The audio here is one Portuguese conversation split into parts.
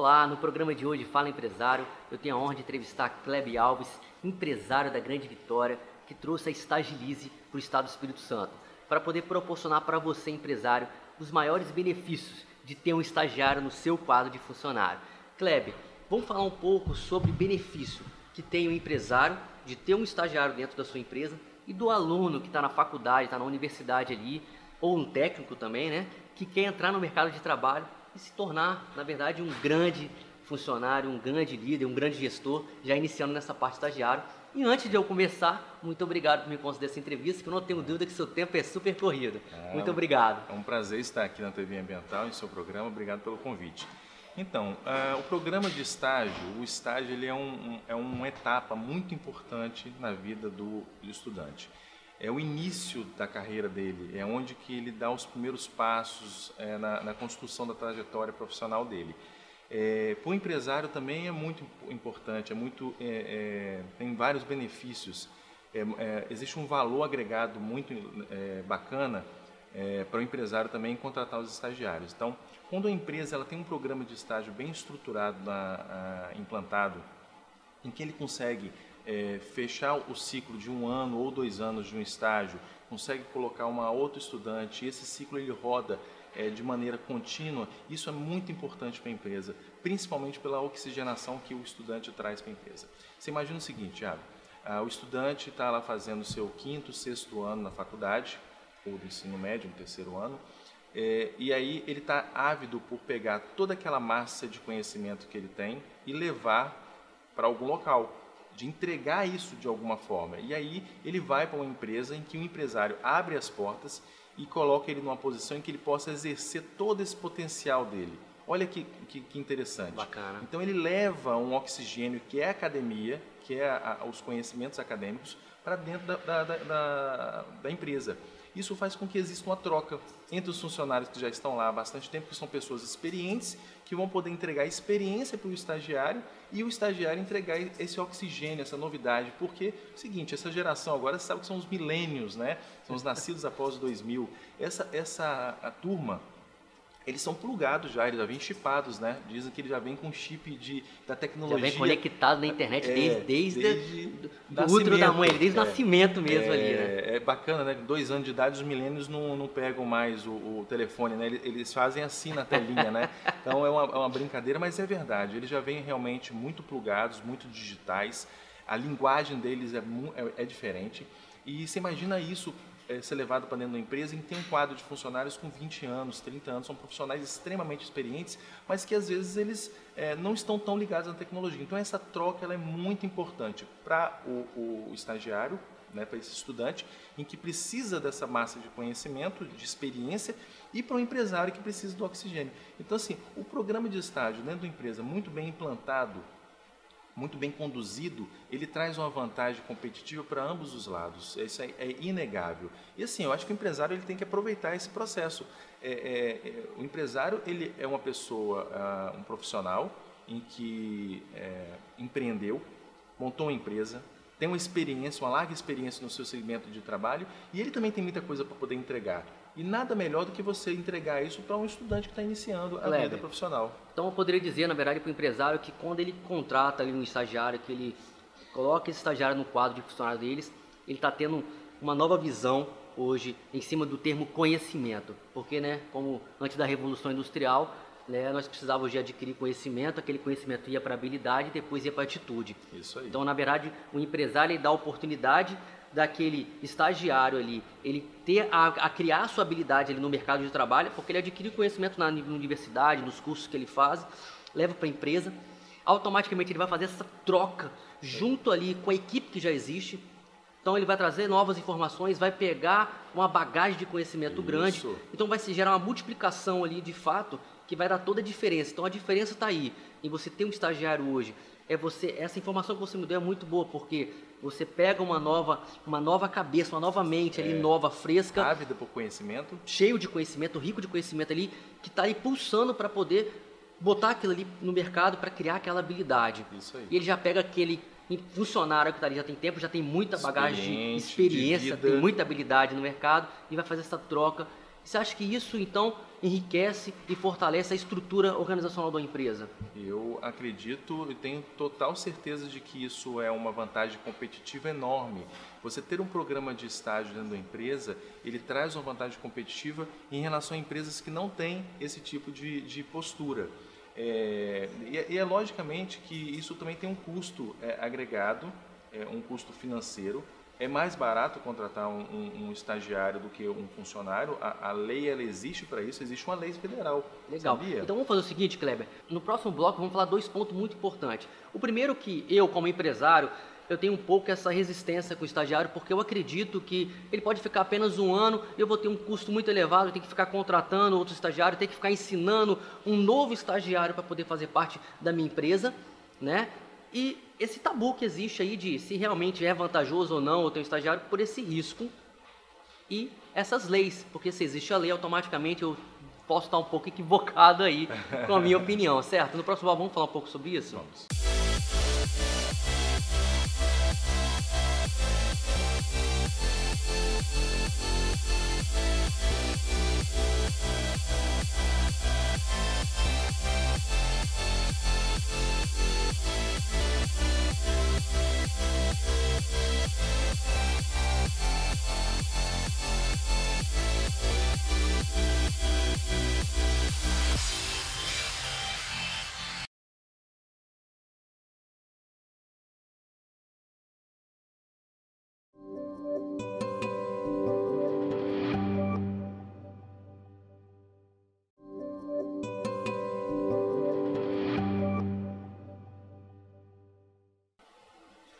Olá, no programa de hoje Fala Empresário, eu tenho a honra de entrevistar Kleber Alves, empresário da Grande Vitória, que trouxe a Stagilize para o estado do Espírito Santo, para poder proporcionar para você, empresário, os maiores benefícios de ter um estagiário no seu quadro de funcionário. Kleber, vamos falar um pouco sobre o benefício que tem o empresário de ter um estagiário dentro da sua empresa e do aluno que está na faculdade, está na universidade ali, ou um técnico também, né, que quer entrar no mercado de trabalho e se tornar, na verdade, um grande funcionário, um grande líder, um grande gestor, já iniciando nessa parte estagiário. E antes de eu começar, muito obrigado por me conceder essa entrevista, que eu não tenho dúvida que seu tempo é super corrido. Muito obrigado. É um prazer estar aqui na TV Ambiental, em seu programa. Obrigado pelo convite. Então, o programa de estágio, o estágio ele é uma etapa muito importante na vida do estudante. É o início da carreira dele, é onde que ele dá os primeiros passos na construção da trajetória profissional dele. Para o empresário também é muito importante, tem vários benefícios. Existe um valor agregado muito bacana para o empresário também contratar os estagiários. Então, quando a empresa ela tem um programa de estágio bem estruturado, implantado, em que ele consegue fechar o ciclo de 1 ano ou 2 anos de um estágio, consegue colocar outro estudante, e esse ciclo ele roda de maneira contínua, isso é muito importante para a empresa, principalmente pela oxigenação que o estudante traz para a empresa. Você imagina o seguinte, Thiago, o estudante está lá fazendo o seu 5º, 6º ano na faculdade, ou do ensino médio, no 3º ano, e aí ele está ávido por pegar toda aquela massa de conhecimento que ele tem e levar para algum local, de entregar isso de alguma forma. E aí ele vai para uma empresa em que o empresário abre as portas e coloca ele numa posição em que ele possa exercer todo esse potencial dele. Olha que interessante. Bacana. Então ele leva um oxigênio que é a academia, que é os conhecimentos acadêmicos, para dentro da empresa. Isso faz com que exista uma troca entre os funcionários que já estão lá há bastante tempo, que são pessoas experientes, que vão poder entregar experiência para o estagiário e o estagiário entregar esse oxigênio, essa novidade. Porque é o seguinte, essa geração agora, você sabe que são os milênios, né? São os nascidos após 2000. A turma, eles são plugados já, eles já vêm chipados, né? Dizem que eles já vêm com chip da tecnologia. Já vem conectado na internet desde o útero da mãe, desde o nascimento mesmo ali, né? É bacana, né? 2 anos de idade, os milênios não pegam mais o telefone, né? Eles fazem assim na telinha, né? Então é uma brincadeira, mas é verdade. Eles já vêm realmente muito plugados, muito digitais. A linguagem deles é diferente. E você imagina isso ser levado para dentro da empresa, em que tem um quadro de funcionários com 20 anos, 30 anos, são profissionais extremamente experientes, mas que às vezes eles não estão tão ligados na tecnologia. Então essa troca ela é muito importante para o estagiário, né, para esse estudante, em que precisa dessa massa de conhecimento, de experiência, e para o empresário que precisa do oxigênio. Então assim, o programa de estágio dentro da empresa, muito bem implantado, muito bem conduzido, ele traz uma vantagem competitiva para ambos os lados. Isso é inegável. E assim, eu acho que o empresário ele tem que aproveitar esse processo. O empresário ele é uma pessoa, um profissional em que empreendeu, montou uma empresa, tem uma experiência, uma larga experiência no seu segmento de trabalho e ele também tem muita coisa para poder entregar. E nada melhor do que você entregar isso para um estudante que está iniciando a vida profissional. Então eu poderia dizer, na verdade, para o empresário que quando ele contrata ali um estagiário, que ele coloca esse estagiário no quadro de funcionário deles, ele está tendo uma nova visão hoje em cima do termo conhecimento. Porque, né, como antes da Revolução Industrial, né, nós precisávamos de adquirir conhecimento, aquele conhecimento ia para habilidade e depois ia para atitude. Isso aí. Então, na verdade, o empresário ele dá a oportunidade daquele estagiário ali, ele ter a criar a sua habilidade ali no mercado de trabalho, porque ele adquire conhecimento na universidade, nos cursos que ele faz, leva para a empresa, automaticamente ele vai fazer essa troca junto ali com a equipe que já existe. Então ele vai trazer novas informações, vai pegar uma bagagem de conhecimento grande, então vai se gerar uma multiplicação ali de fato que vai dar toda a diferença. Então a diferença está aí, em você ter um estagiário hoje, essa informação que você me deu é muito boa, porque você pega uma nova cabeça, uma nova mente ali, nova, fresca. Ávida por conhecimento. Cheio de conhecimento, rico de conhecimento ali, que está aí pulsando para poder botar aquilo ali no mercado para criar aquela habilidade. Isso aí. E ele já pega aquele funcionário que está ali, já tem tempo, já tem muita bagagem de experiência, tem muita habilidade no mercado e vai fazer essa troca Você acha que isso, então, enriquece e fortalece a estrutura organizacional da empresa? Eu acredito e tenho total certeza de que isso é uma vantagem competitiva enorme. Você ter um programa de estágio dentro da empresa, ele traz uma vantagem competitiva em relação a empresas que não têm esse tipo de postura. É logicamente que isso também tem um custo agregado, um custo financeiro. É mais barato contratar um estagiário do que um funcionário. A lei ela existe para isso, existe uma lei federal. Legal. Sabia? Então vamos fazer o seguinte, Kleber. No próximo bloco vamos falar 2 pontos muito importantes. O primeiro que eu, como empresário, eu tenho um pouco essa resistência com o estagiário, porque eu acredito que ele pode ficar apenas 1 ano, eu vou ter um custo muito elevado, eu tenho que ficar contratando outro estagiário, tenho que ficar ensinando um novo estagiário para poder fazer parte da minha empresa, né? E esse tabu que existe aí de se realmente é vantajoso ou não eu ter um estagiário por esse risco e essas leis, porque se existe a lei, automaticamente eu posso estar um pouco equivocado aí com a minha opinião, certo? No próximo bloco vamos falar um pouco sobre isso? Vamos.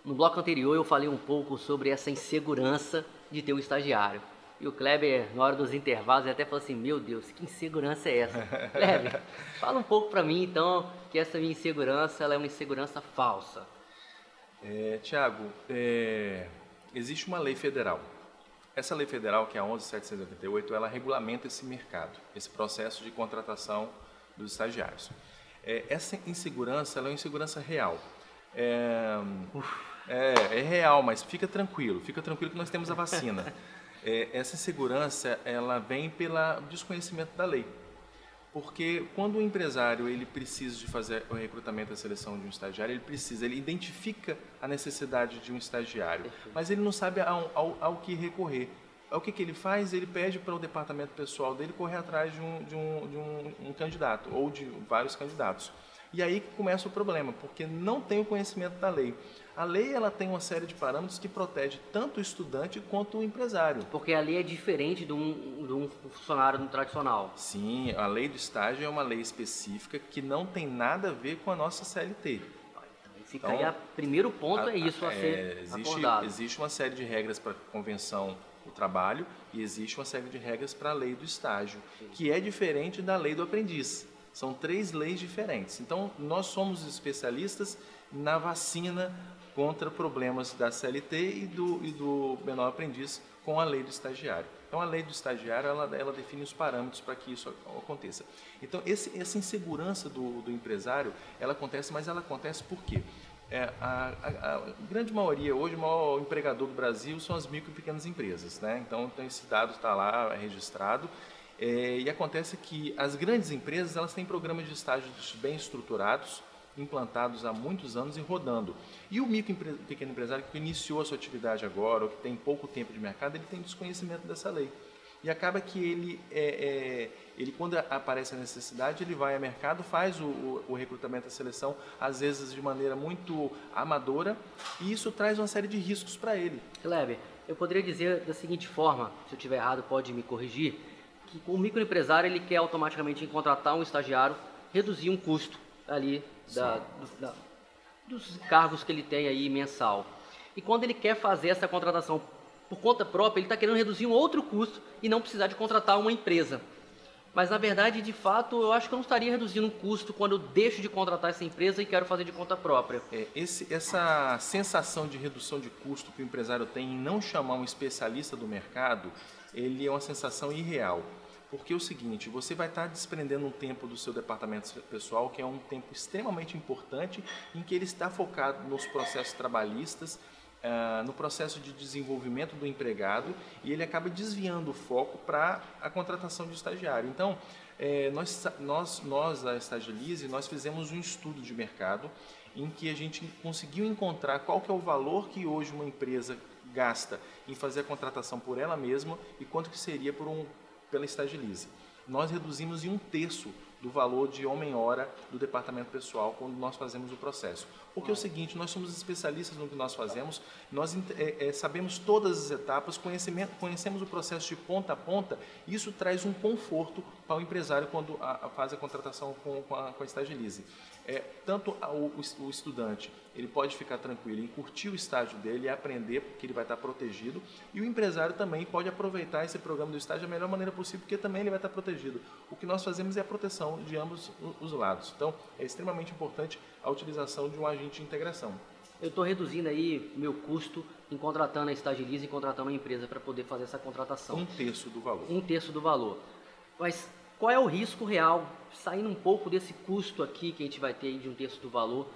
No bloco anterior eu falei um pouco sobre essa insegurança de ter um estagiário. E o Kleber, na hora dos intervalos, ele até falou assim, meu Deus, que insegurança é essa? Kleber, fala um pouco para mim então, que essa minha insegurança ela é uma insegurança falsa. Tiago, existe uma lei federal. Essa lei federal, que é a 11.788, ela regulamenta esse mercado, esse processo de contratação dos estagiários. Essa insegurança, ela é uma insegurança real. É real, mas fica tranquilo que nós temos a vacina. Essa insegurança, ela vem pelo desconhecimento da lei. Porque quando o empresário ele precisa de fazer o recrutamento e a seleção de um estagiário, ele identifica a necessidade de um estagiário, mas ele não sabe ao que recorrer. O que ele faz? Ele pede para o departamento pessoal dele correr atrás de um candidato ou de vários candidatos. E aí que começa o problema, porque não tem o conhecimento da lei. A lei ela tem uma série de parâmetros que protege tanto o estudante quanto o empresário. Porque a lei é diferente de um funcionário tradicional. Sim, a lei do estágio é uma lei específica que não tem nada a ver com a nossa CLT. Fica aí, primeiro ponto é isso a ser acordado. Existe uma série de regras para a Convenção do Trabalho e existe uma série de regras para a lei do estágio, que é diferente da lei do aprendiz. São 3 leis diferentes. Então, nós somos especialistas na vacina contra problemas da CLT e do menor aprendiz com a lei do estagiário. Então, a lei do estagiário, ela define os parâmetros para que isso aconteça. Então, essa insegurança do empresário, ela acontece, mas ela acontece por quê? A grande maioria, hoje, o maior empregador do Brasil são as micro e pequenas empresas, né? Então, esse dado está lá registrado. E acontece que as grandes empresas elas têm programas de estágio bem estruturados, implantados há muitos anos e rodando. E o micro e pequeno empresário que iniciou a sua atividade agora, ou que tem pouco tempo de mercado, ele tem desconhecimento dessa lei. E acaba que ele quando aparece a necessidade, ele vai ao mercado, faz o recrutamento e a seleção, às vezes de maneira muito amadora, e isso traz uma série de riscos para ele. Kleber, eu poderia dizer da seguinte forma, se eu estiver errado pode me corrigir, que o microempresário ele quer automaticamente contratar um estagiário, reduzir um custo ali dos cargos que ele tem aí mensal. E quando ele quer fazer essa contratação por conta própria, ele está querendo reduzir um outro custo e não precisar de contratar uma empresa. Mas na verdade, de fato, eu acho que eu não estaria reduzindo um custo quando eu deixo de contratar essa empresa e quero fazer de conta própria. Essa sensação de redução de custo que o empresário tem em não chamar um especialista do mercado, ele é uma sensação irreal. Porque é o seguinte, você vai estar desprendendo um tempo do seu departamento pessoal, que é um tempo extremamente importante, em que ele está focado nos processos trabalhistas, no processo de desenvolvimento do empregado e ele acaba desviando o foco para a contratação de estagiário. Então, nós da Estagilize, nós fizemos um estudo de mercado em que a gente conseguiu encontrar qual que é o valor que hoje uma empresa gasta em fazer a contratação por ela mesma e quanto que seria pela Estagilize. Nós reduzimos em 1/3 do valor de homem-hora do departamento pessoal quando nós fazemos o processo. Porque é o seguinte, nós somos especialistas no que nós fazemos, nós sabemos todas as etapas, conhecemos o processo de ponta a ponta, e isso traz um conforto para o empresário quando faz a contratação com a Estagilize. Tanto o estudante, ele pode ficar tranquilo em curtir o estágio dele e aprender, porque ele vai estar protegido, e o empresário também pode aproveitar esse programa do estágio da melhor maneira possível, porque também ele vai estar protegido. O que nós fazemos é a proteção de ambos os lados. Então, é extremamente importante a utilização de um agente de integração. Eu estou reduzindo aí meu custo em contratando a Estagilize e contratando a empresa para poder fazer essa contratação. 1/3 do valor. 1/3 do valor. Mas qual é o risco real, saindo um pouco desse custo aqui que a gente vai ter aí de 1/3 do valor,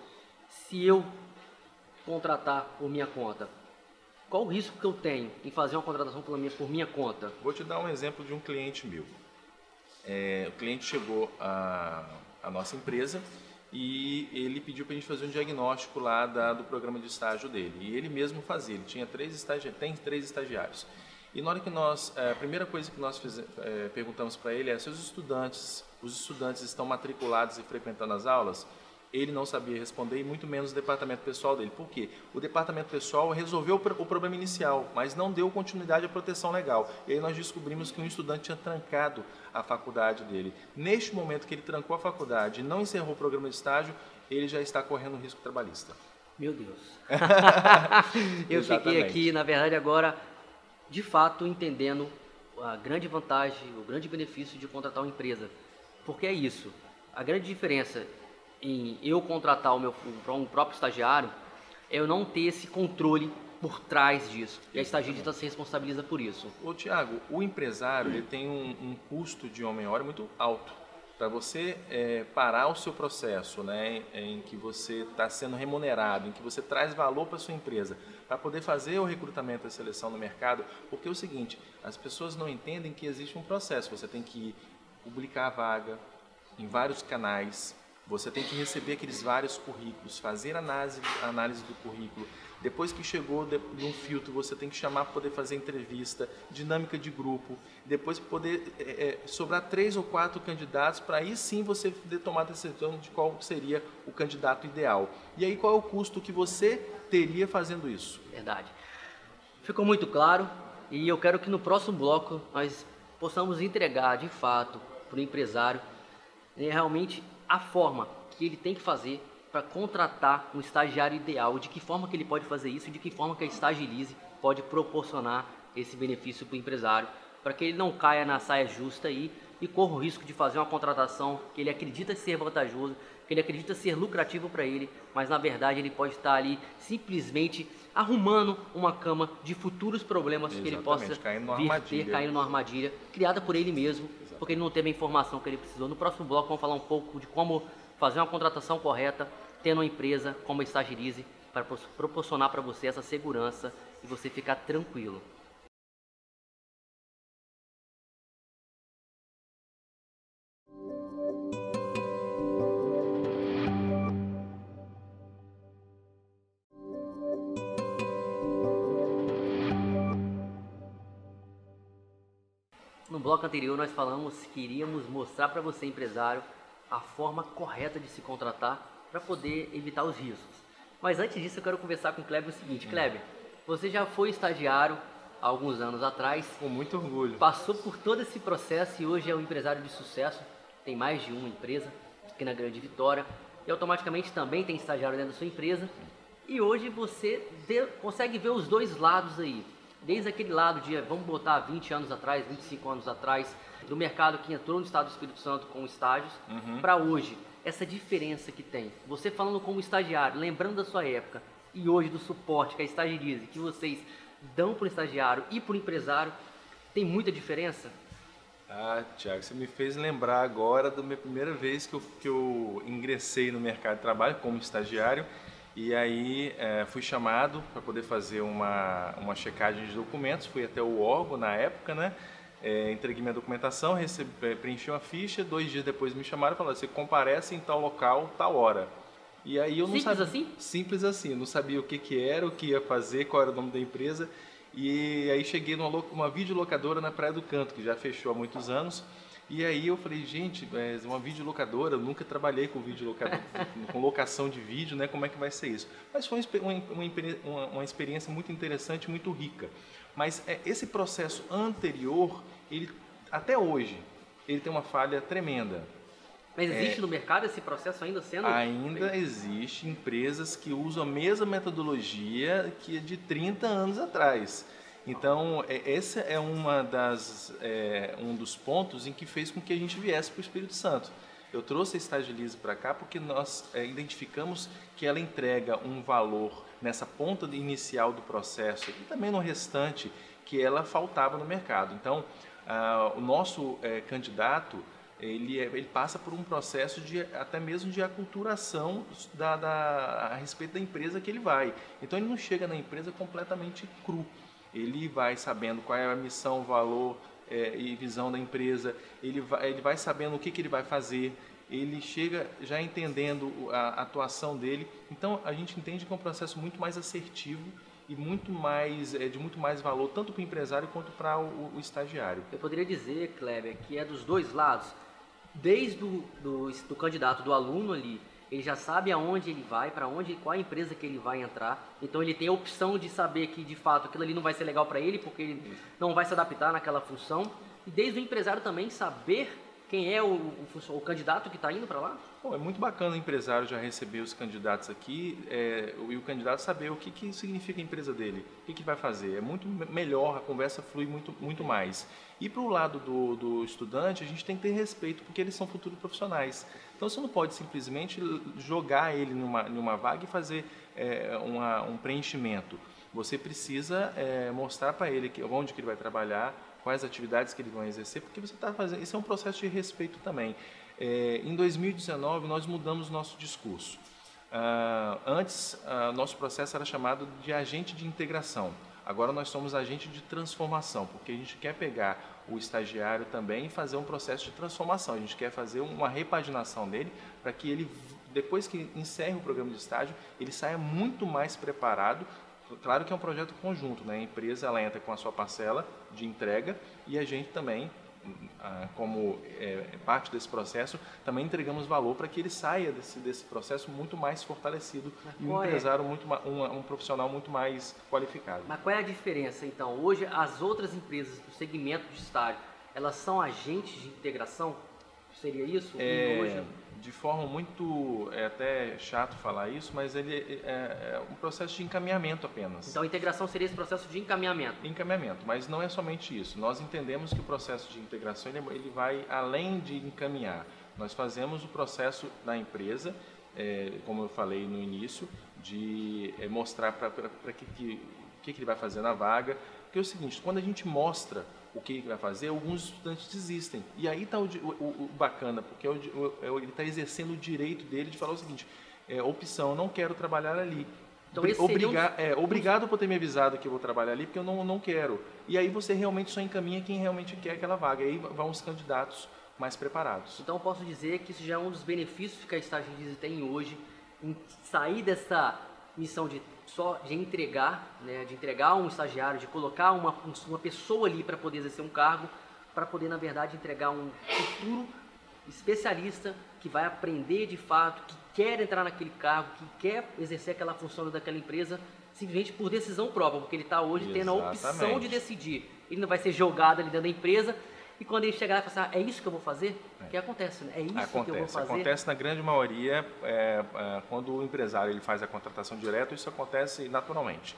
se eu contratar por minha conta? Qual o risco que eu tenho em fazer uma contratação por minha conta? Vou te dar um exemplo de um cliente meu. O cliente chegou à nossa empresa e ele pediu para a gente fazer um diagnóstico lá do programa de estágio dele. E ele mesmo fazia, ele tinha tem 3 estagiários. E na hora que a primeira coisa que nós perguntamos para ele é se os estudantes estão matriculados e frequentando as aulas. Ele não sabia responder e muito menos o departamento pessoal dele. Por quê? O departamento pessoal resolveu o problema inicial, mas não deu continuidade à proteção legal. E aí nós descobrimos que um estudante tinha trancado a faculdade dele. Neste momento que ele trancou a faculdade e não encerrou o programa de estágio, ele já está correndo risco trabalhista. Meu Deus. Eu fiquei aqui, na verdade, agora, de fato, entendendo a grande vantagem, o grande benefício de contratar uma empresa. Porque é isso. A grande diferença em eu contratar um próprio estagiário é eu não ter esse controle por trás disso. E a Estagilize se responsabiliza por isso. Ô Tiago, o empresário ele tem um custo de homem-hora muito alto. Para você parar o seu processo, né, em que você está sendo remunerado, em que você traz valor para a sua empresa, para poder fazer o recrutamento e a seleção no mercado, porque é o seguinte, as pessoas não entendem que existe um processo. Você tem que publicar a vaga em vários canais, você tem que receber aqueles vários currículos, fazer análise do currículo. Depois que chegou num filtro, você tem que chamar para poder fazer entrevista, dinâmica de grupo. Depois poder sobrar 3 ou 4 candidatos, para aí sim você poder tomar a decisão de qual seria o candidato ideal. E aí qual é o custo que você teria fazendo isso? Verdade. Ficou muito claro e eu quero que no próximo bloco nós possamos entregar de fato para o empresário realmente a forma que ele tem que fazer para contratar um estagiário ideal, de que forma que ele pode fazer isso, de que forma que a Estagilize pode proporcionar esse benefício para o empresário, para que ele não caia na saia justa aí e corra o risco de fazer uma contratação que ele acredita ser vantajoso, que ele acredita ser lucrativo para ele, mas na verdade ele pode estar ali simplesmente arrumando uma cama de futuros problemas. Exatamente, que ele possa caindo numa armadilha criada por ele mesmo. Exatamente. Porque ele não teve a informação que ele precisou. No próximo bloco vamos falar um pouco de como fazer uma contratação correta, tendo uma empresa como a Estagilize para proporcionar para você essa segurança e você ficar tranquilo. No bloco anterior nós falamos que iríamos mostrar para você, empresário, a forma correta de se contratar para poder evitar os riscos. Mas antes disso eu quero conversar com o Kleber o seguinte. Kleber, você já foi estagiário há alguns anos atrás. Com muito orgulho. Passou por todo esse processo e hoje é um empresário de sucesso. Tem mais de uma empresa aqui na Grande Vitória e automaticamente também tem estagiário dentro da sua empresa. E hoje você consegue ver os dois lados aí. Desde aquele lado de, vamos botar 20 anos atrás, 25 anos atrás, do mercado que entrou no estado do Espírito Santo com estágios, para hoje, essa diferença que tem. Você falando como estagiário, lembrando da sua época, e hoje do suporte que a Estagilize, que vocês dão para o estagiário e para o empresário, tem muita diferença? Ah, Tiago, você me fez lembrar agora da minha primeira vez que eu ingressei no mercado de trabalho como estagiário. E aí fui chamado para poder fazer uma checagem de documentos, fui até o órgão na época, né? Entreguei minha documentação, preenchi uma ficha, 2 dias depois me chamaram e falaram, você comparece em tal local, tal hora. E aí eu não Simples sabia, assim? simples assim, não sabia o que era, o que ia fazer, qual era o nome da empresa. E aí cheguei numa videolocadora na Praia do Canto, que já fechou há muitos anos. E aí eu falei, gente, uma videolocadora, eu nunca trabalhei com videolocadora, com locação de vídeo, né? Como é que vai ser isso? Mas foi uma experiência muito interessante, muito rica. Mas esse processo anterior, ele, até hoje, ele tem uma falha tremenda. Mas existe no mercado esse processo ainda sendo Ainda feito? existe empresas que usam a mesma metodologia que de 30 anos atrás. Então, esse é um dos pontos em que fez com que a gente viesse para o Espírito Santo. Eu trouxe a Stagilize para cá porque nós identificamos que ela entrega um valor nessa ponta inicial do processo e também no restante que ela faltava no mercado. Então, o nosso candidato, ele passa por um processo até mesmo de aculturação a respeito da empresa que ele vai. Então, ele não chega na empresa completamente cru. Ele vai sabendo qual é a missão, valor e visão da empresa, ele vai sabendo o que ele vai fazer, ele chega já entendendo a atuação dele. Então, a gente entende que é um processo muito mais assertivo e muito mais, de muito mais valor, tanto para o empresário quanto para o estagiário. Eu poderia dizer, Kleber, que é dos dois lados, desde do candidato, do aluno ali, ele já sabe aonde ele vai, para onde, qual a empresa que ele vai entrar. Então ele tem a opção de saber que de fato aquilo ali não vai ser legal para ele, porque ele não vai se adaptar naquela função. E desde o empresário também saber quem é o candidato que está indo para lá. Bom, é muito bacana o empresário já receber os candidatos aqui e o candidato saber o que significa a empresa dele, o que vai fazer. É muito melhor, a conversa flui muito mais. E para o lado do estudante, a gente tem que ter respeito, porque eles são futuros profissionais. Então você não pode simplesmente jogar ele numa vaga e fazer um preenchimento. Você precisa mostrar para ele onde que ele vai trabalhar, quais atividades que eles vão exercer, porque você está fazendo. Isso é um processo de respeito também. Em 2019, nós mudamos nosso discurso. Antes, nosso processo era chamado de agente de integração. Agora nós somos agente de transformação, porque a gente quer pegar o estagiário também e fazer um processo de transformação. A gente quer fazer uma repaginação dele para que ele, depois que encerre o programa de estágio, ele saia muito mais preparado. Claro que é um projeto conjunto, né? A empresa ela entra com a sua parcela de entrega e a gente também, como parte desse processo, também entregamos valor para que ele saia desse processo muito mais fortalecido e um empresário, um profissional muito mais qualificado. Mas qual é a diferença, então? Hoje, as outras empresas do segmento de estágio, elas são agentes de integração? Seria isso? Hoje... De forma muito, até chato falar isso, mas ele é um processo de encaminhamento apenas. Então a integração seria esse processo de encaminhamento? Encaminhamento, mas não é somente isso. Nós entendemos que o processo de integração ele vai além de encaminhar. Nós fazemos o processo da empresa, como eu falei no início, de mostrar para que ele vai fazer na vaga. Porque é o seguinte, quando a gente mostra o que ele vai fazer, alguns estudantes desistem. E aí está o bacana, porque ele está exercendo o direito dele de falar o seguinte, opção, eu não quero trabalhar ali. Então, obrigado por ter me avisado que eu vou trabalhar ali, porque eu não quero. E aí você realmente só encaminha quem realmente quer aquela vaga. E aí vão os candidatos mais preparados. Então eu posso dizer que isso já é um dos benefícios que a Stagilize tem hoje, em sair dessa missão de entregar, né, de entregar um estagiário, de colocar uma pessoa ali para poder exercer um cargo, para poder, na verdade, entregar um futuro especialista que vai aprender de fato, que quer entrar naquele cargo, que quer exercer aquela função daquela empresa, simplesmente por decisão própria, porque ele está hoje tendo a opção de decidir. Ele não vai ser jogado ali dentro da empresa, e quando ele chegar lá e falar assim, é isso que eu vou fazer? O que acontece? Né? É isso que eu vou fazer? Acontece na grande maioria, quando o empresário ele faz a contratação direta, isso acontece naturalmente.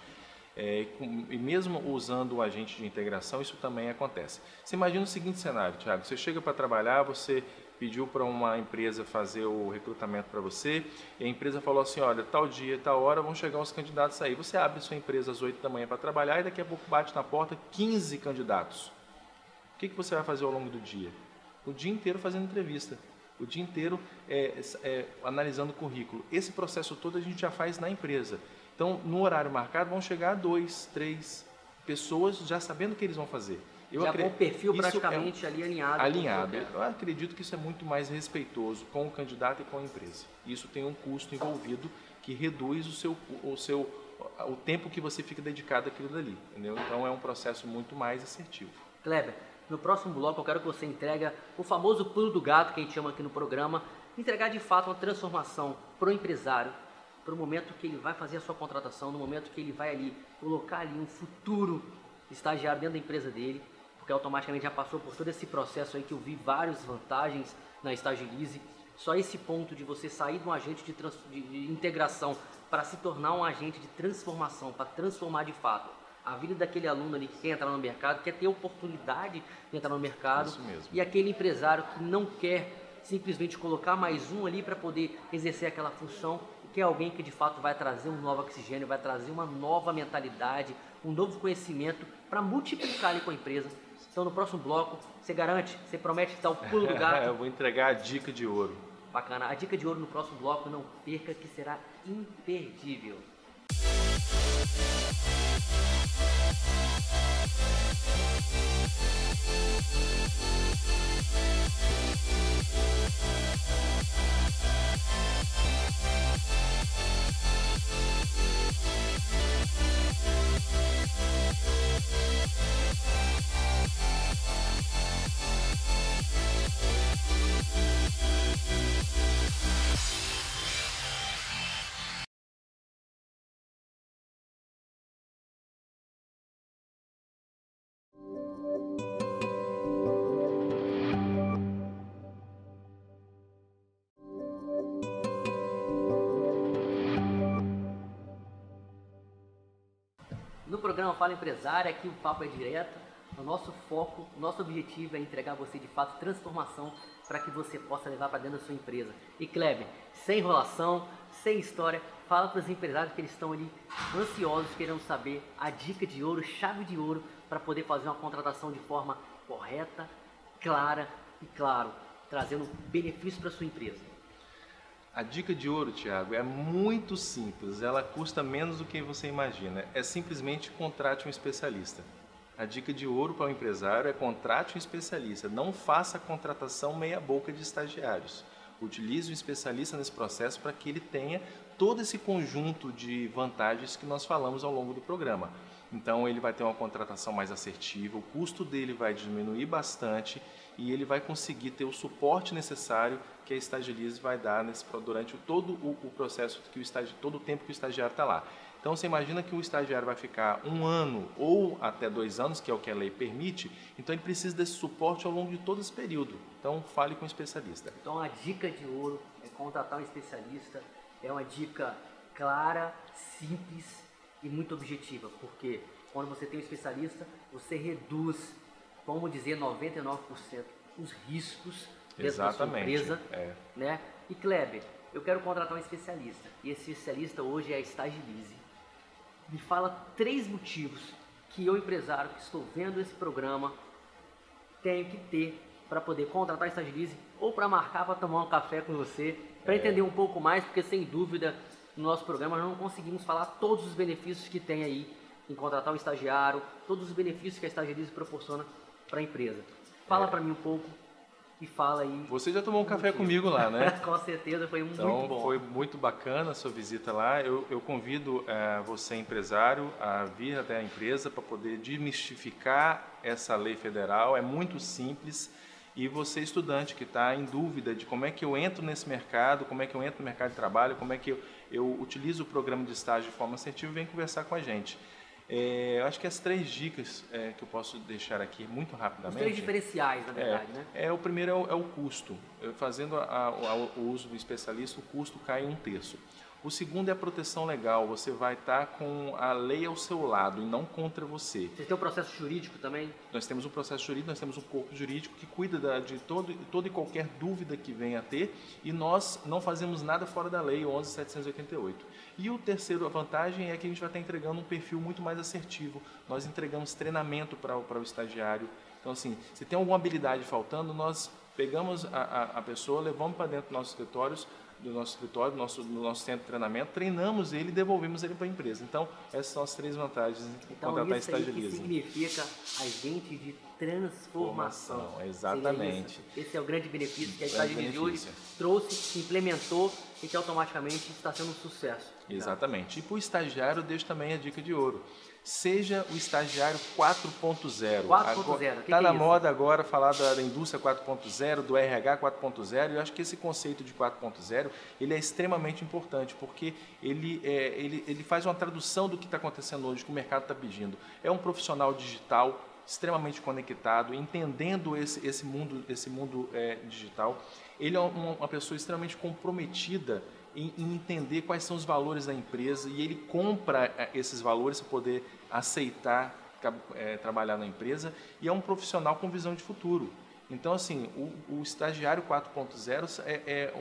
E mesmo usando o agente de integração, isso também acontece. Você imagina o seguinte cenário, Thiago, você chega para trabalhar, você pediu para uma empresa fazer o recrutamento para você, e a empresa falou assim, olha, tal dia, tal hora vão chegar os candidatos aí. Você abre sua empresa às 8 da manhã para trabalhar e daqui a pouco bate na porta 15 candidatos. O que você vai fazer ao longo do dia? O dia inteiro fazendo entrevista. o dia inteiro analisando o currículo. Esse processo todo a gente já faz na empresa. Então, no horário marcado, vão chegar 2, 3 pessoas já sabendo o que eles vão fazer. Já com o perfil praticamente ali alinhado. Alinhado. Eu acredito que isso é muito mais respeitoso com o candidato e com a empresa. Isso tem um custo envolvido que reduz o tempo que você fica dedicado àquilo dali, entendeu? Então é um processo muito mais assertivo. Kleber, no próximo bloco eu quero que você entregue o famoso pulo do gato que a gente chama aqui no programa, entregar de fato uma transformação para o empresário, para o momento que ele vai fazer a sua contratação, no momento que ele vai ali colocar ali um futuro estagiário dentro da empresa dele, porque automaticamente já passou por todo esse processo aí que eu vi várias vantagens na Estagilize. Só esse ponto de você sair de um agente de integração para se tornar um agente de transformação, para transformar de fato a vida daquele aluno ali que quer entrar no mercado, quer ter oportunidade de entrar no mercado. Isso mesmo. E aquele empresário que não quer simplesmente colocar mais um ali para poder exercer aquela função, que é alguém que de fato vai trazer um novo oxigênio, vai trazer uma nova mentalidade, um novo conhecimento para multiplicar ali com a empresa. Então no próximo bloco, você garante, você promete dar o pulo do gato? Eu vou entregar a dica de ouro. Bacana, a dica de ouro no próximo bloco, não perca que será imperdível. No programa Fala Empresário, aqui o papo é direto, o nosso foco, o nosso objetivo é entregar a você de fato transformação para que você possa levar para dentro da sua empresa. E Kleber, sem enrolação, sem história, fala para os empresários que eles estão ali ansiosos, querendo saber a dica de ouro, chave de ouro para poder fazer uma contratação de forma correta, clara e, claro, trazendo benefício para sua empresa. A dica de ouro, Thiago, é muito simples, ela custa menos do que você imagina. É simplesmente contrate um especialista. A dica de ouro para o empresário é contrate um especialista. Não faça a contratação meia boca de estagiários. Utilize um especialista nesse processo para que ele tenha todo esse conjunto de vantagens que nós falamos ao longo do programa. Então ele vai ter uma contratação mais assertiva, o custo dele vai diminuir bastante e ele vai conseguir ter o suporte necessário que a Estagilize vai dar durante todo o processo, todo o tempo que o estagiário está lá. Então você imagina que o estagiário vai ficar 1 ano ou até 2 anos, que é o que a lei permite, então ele precisa desse suporte ao longo de todo esse período. Então fale com um especialista. Então a dica de ouro é contratar um especialista, é uma dica clara, simples e muito objetiva, porque quando você tem um especialista, você reduz, vamos dizer, 99% os riscos dentro da sua empresa. Né? E Kleber, eu quero contratar um especialista, e esse especialista hoje é a Estagilize. Me fala 3 motivos que eu, empresário, que estou vendo esse programa, tenho que ter para poder contratar a Estagilize ou para marcar para tomar um café com você, para entender um pouco mais, porque sem dúvida no nosso programa nós não conseguimos falar todos os benefícios que tem aí em contratar um estagiário, todos os benefícios que a Estagilize proporciona para a empresa. Fala para mim um pouco e fala aí. Você já tomou um café comigo lá, né? Com certeza, foi muito bom. Foi muito bacana a sua visita lá. Eu convido você, empresário, a vir até a empresa para poder desmistificar essa lei federal. É muito simples. E você, estudante, que está em dúvida de como é que eu entro nesse mercado, como é que eu entro no mercado de trabalho, como é que eu utilizo o programa de estágio de forma assertiva, vem conversar com a gente. Eu acho que as 3 dicas que eu posso deixar aqui muito rapidamente. Os 3 diferenciais, na verdade, né? O primeiro é o custo. Fazendo o uso do especialista, o custo cai em 1/3. O segundo é a proteção legal. Você vai estar com a lei ao seu lado e não contra você. Você tem um processo jurídico também? Nós temos um processo jurídico, nós temos um corpo jurídico que cuida de toda e qualquer dúvida que venha a ter, e nós não fazemos nada fora da lei 11.788. E o terceiro, a vantagem é que a gente vai estar entregando um perfil muito mais assertivo. Nós entregamos treinamento para o estagiário, Então, assim, se tem alguma habilidade faltando, nós pegamos a pessoa, levamos para dentro do nosso escritório, do nosso centro de treinamento, treinamos ele e devolvemos ele para a empresa. Então, essas são as 3 vantagens de contratar Estagilize. Isso significa agente de transformação. Exatamente. Esse é o grande benefício que a Estagilize hoje trouxe, implementou e que automaticamente está sendo um sucesso. Exatamente. E para o estagiário, eu deixo também a dica de ouro. Seja o estagiário 4.0. 4.0. Está na moda agora falar da indústria 4.0, do RH 4.0. Eu acho que esse conceito de 4.0 ele é extremamente importante, porque ele faz uma tradução do que está acontecendo hoje, que o mercado está pedindo. É um profissional digital extremamente conectado, entendendo esse mundo digital. Ele é uma pessoa extremamente comprometida em entender quais são os valores da empresa, e ele compra esses valores para poder aceitar trabalhar na empresa, e é um profissional com visão de futuro. Então, assim, o estagiário 4.0 é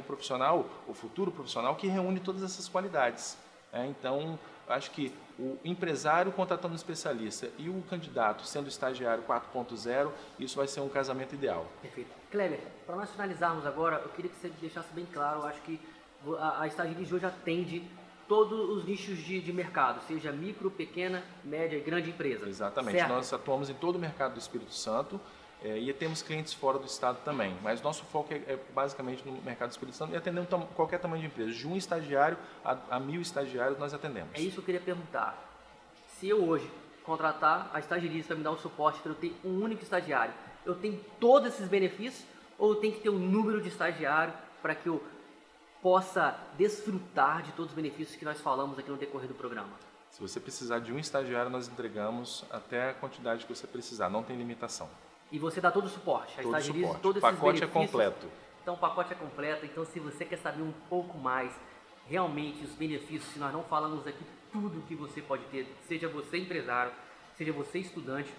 o futuro profissional que reúne todas essas qualidades. Então, acho que o empresário contratando um especialista e o candidato sendo estagiário 4.0, isso vai ser um casamento ideal. Perfeito. Kleber, para nós finalizarmos agora, eu queria que você deixasse bem claro, eu acho que a Estagilize hoje atende todos os nichos de mercado, seja micro, pequena, média e grande empresa. Exatamente. Certo? Nós atuamos em todo o mercado do Espírito Santo e temos clientes fora do estado também. Mas nosso foco é basicamente no mercado do Espírito Santo e atendemos qualquer tamanho de empresa. De 1 estagiário a 1000 estagiários nós atendemos. É isso que eu queria perguntar. Se eu hoje contratar a Estagilize para me dar um suporte, para eu ter um único estagiário, eu tenho todos esses benefícios ou eu tenho que ter um número de estagiário para que eu possa desfrutar de todos os benefícios que nós falamos aqui no decorrer do programa? Se você precisar de um estagiário, nós entregamos até a quantidade que você precisar, não tem limitação. E você dá todo o suporte? A Estagilize, suporte. Todos O pacote esses é completo. Então o pacote é completo, então se você quer saber um pouco mais, realmente os benefícios, se nós não falamos aqui tudo que você pode ter, seja você empresário, seja você estudante,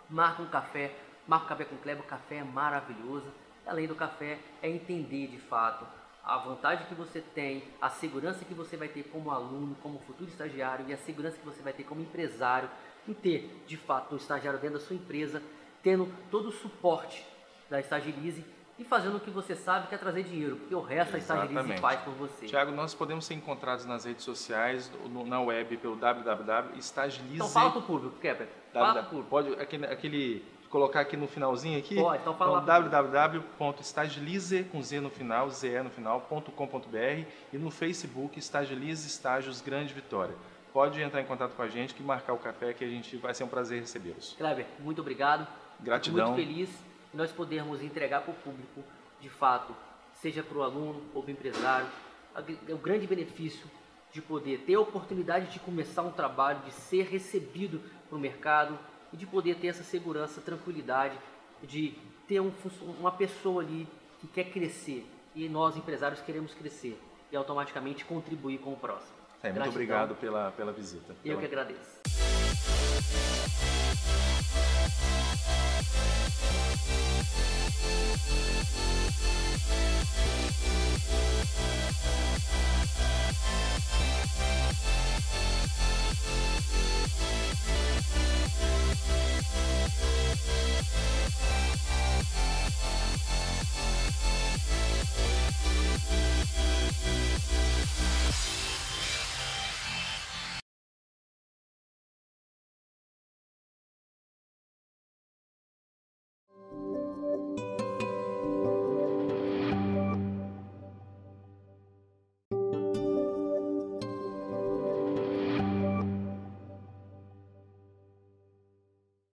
marca um café com o Kleber, o café é maravilhoso. Além do café, é entender de fato a vantagem que você tem, a segurança que você vai ter como aluno, como futuro estagiário e a segurança que você vai ter como empresário em ter, de fato, um estagiário dentro da sua empresa, tendo todo o suporte da Estagilize e fazendo o que você sabe, que é trazer dinheiro, porque o resto a Estagilize faz por você. Tiago, nós podemos ser encontrados nas redes sociais, na web, pelo www.estagilize. Então fala para o público, Kepler. Fala para o público. Pode colocar aqui no finalzinho aqui? Pode, então fala. www.estagilize, com Z no final, ZE no final.com.br, e no Facebook Estagilize Estágios Grande Vitória. Pode entrar em contato com a gente, que marcar o café, que vai ser um prazer recebê-los. Kleber, muito obrigado. Gratidão. Muito feliz de nós podermos entregar para o público, de fato, seja para o aluno ou para o empresário, o grande benefício de poder ter a oportunidade de começar um trabalho, de ser recebido para o mercado e de poder ter essa segurança, tranquilidade, de ter uma pessoa ali que quer crescer e nós, empresários, queremos crescer e automaticamente contribuir com o próximo. Muito obrigado pela visita. Eu que agradeço.